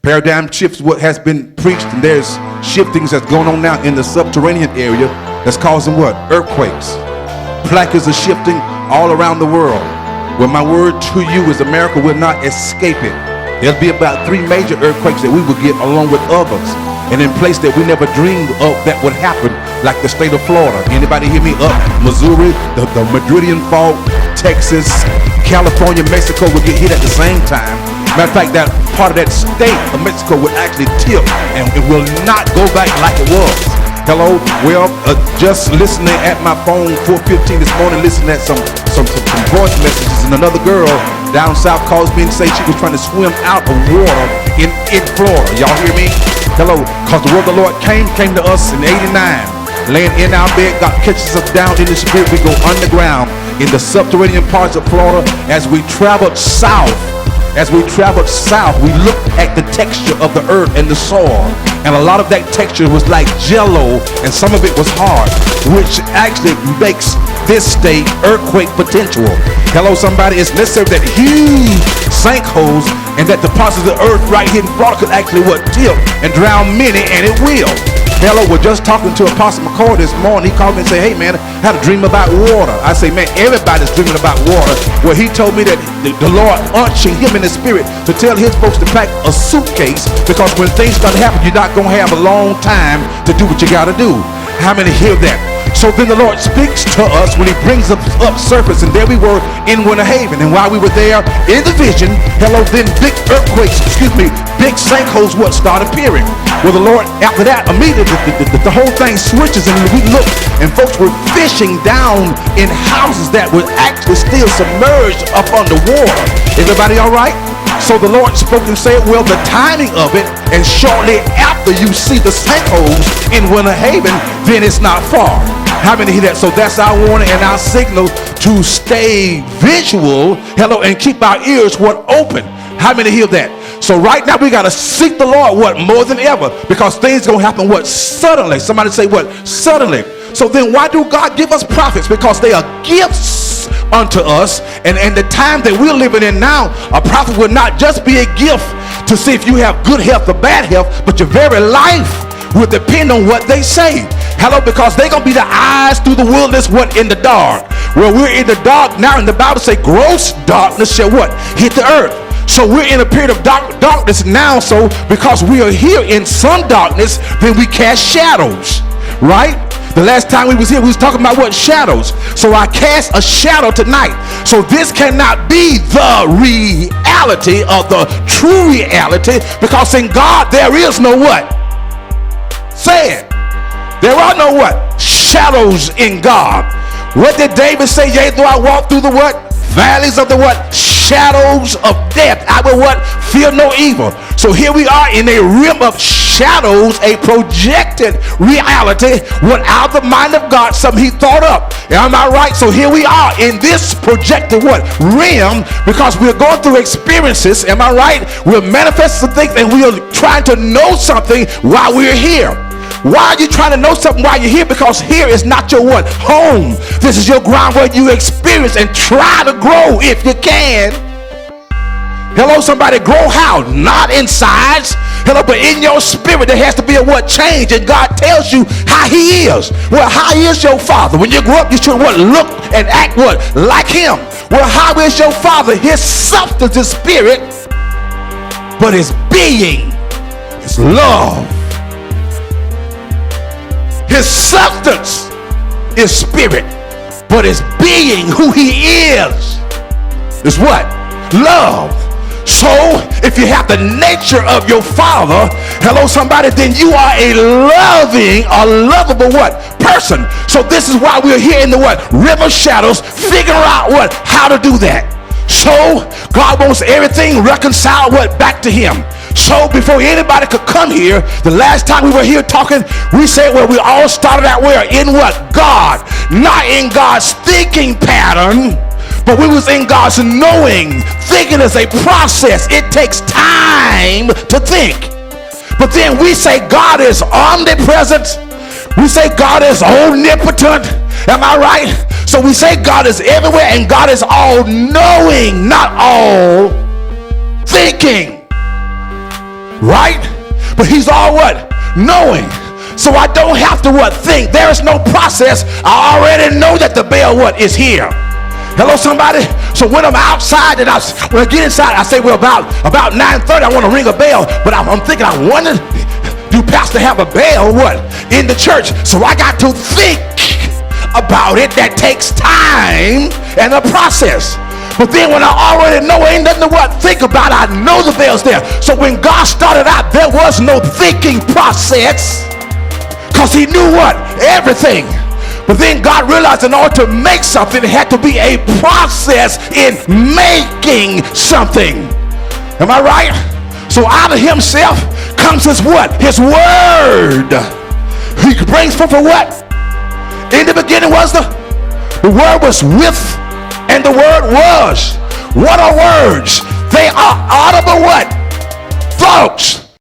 Paradigm shifts what has been preached, and there's shiftings that's going on now in the subterranean area that's causing what? Earthquakes. Placards are shifting all around the world. Well, my word to you is America will not escape it. There'll be about 3 major earthquakes that we will get along with others. And in place that we never dreamed of that would happen, like the state of Florida. Anybody hear me? Up Missouri, the Madridian fault, Texas, California, Mexico will get hit at the same time. Matter of fact, that part of that state of Mexico would actually tip and it will not go back like it was. Hello, well, just listening at my phone 4:15 this morning, listening at some voice messages, and another girl down south calls me and say she was trying to swim out of water in Florida. Y'all hear me? Hello, because the word of the Lord came to us in 89. Laying in our bed, God catches us down in the spirit. We go underground in the subterranean parts of Florida. As we traveled south, we looked at the texture of the earth and the soil. And a lot of that texture was like jello, and some of it was hard, which actually makes this state earthquake potential. Hello, somebody. It's necessary that huge sinkholes and that the parts of the earth right here in Florida could actually tip and drown many, and it will. Hello, we're just talking to Apostle McCoy this morning. He called me and said, hey man, I had a dream about water. I say, man, everybody's dreaming about water. Well, he told me that the Lord unctioned him in the spirit to tell his folks to pack a suitcase, because when things start to happen, you're not going to have a long time to do what you got to do. How many hear that? So then the Lord speaks to us when he brings us up surface, and there we were in Winter Haven. And while we were there in the vision, hello, then big earthquakes, big sinkholes start appearing. Well, the Lord, after that, immediately the whole thing switches, and we look, and folks were fishing down in houses that were actually still submerged up underwater. Everybody all right? So the Lord spoke and said, well, the timing of it, and shortly after you see the sinkholes in Winter Haven, then it's not far. How many hear that? So that's our warning and our signal to stay visual, hello, and keep our ears open. How many hear that? So right now we got to seek the Lord more than ever, because things going to happen suddenly. Somebody say suddenly. So then why do God give us prophets? Because they are gifts unto us, and the time that we're living in now, a prophet will not just be a gift to see if you have good health or bad health, but your very life will depend on what they say. Hello, because they're gonna be the eyes through the wilderness in the dark. Well, we're in the dark now, and the Bible say gross darkness shall hit the earth. So we're in a period of darkness now. So because we are here in some darkness, then we cast shadows, right? The last time we was here, we was talking about shadows. So I cast a shadow tonight. So this cannot be the reality of the true reality, because in God there is no Say it. There are no shadows in God. What did David say? Yea, though I walk through the valleys of the shadows of death, I will fear no evil. So here we are in a realm of shadows, a projected reality without the mind of God, something he thought up. Am I right? So here we are in this projected realm, because we're going through experiences. Am I right? We're manifesting some things, and we're trying to know something while we're here. Why are you trying to know something while you're here? Because here is not your home. This is your ground where you experience and try to grow if you can. Hello, somebody. Grow how? Not in size. Hello, but in your spirit there has to be a change, and God tells you how he is. Well, how is your father? When you grow up, you should look and act like him. Well, how is your father? His substance is spirit, but his being is love. His substance is spirit, but his being, who he is love. So if you have the nature of your father, hello somebody, then you are a lovable person. So this is why we're here in the river shadows, figuring out how to do that. So God wants everything reconciled back to him. So before anybody could come here, the last time we were here talking, we said, well, we all started out in God, not in God's thinking pattern, but we was in God's knowing. Thinking is a process. It takes time to think. But then we say God is omnipresent. We say God is omnipotent. Am I right? So we say God is everywhere, and God is all knowing, not all thinking. right? But he's all what? Knowing. So I don't have to what? Think. There is no process. I already know that the bell what? Is here. Hello, somebody? So when I'm outside and when I get inside, I say, well, about 9:30, I want to ring a bell. But I'm thinking, I wonder, do pastor have a bell what? In the church? So I got to think about it. That takes time and a process. But then when I already know, ain't nothing to what? Think about. I know the bell's there. So when God started out, there was no thinking process, because he knew what? Everything. But then God realized in order to make something, it had to be a process in making something. Am I right? So out of himself comes his what? His word. He brings forth a what? In the beginning was the word was with, and the word was. What are words? They are audible what? Thoughts.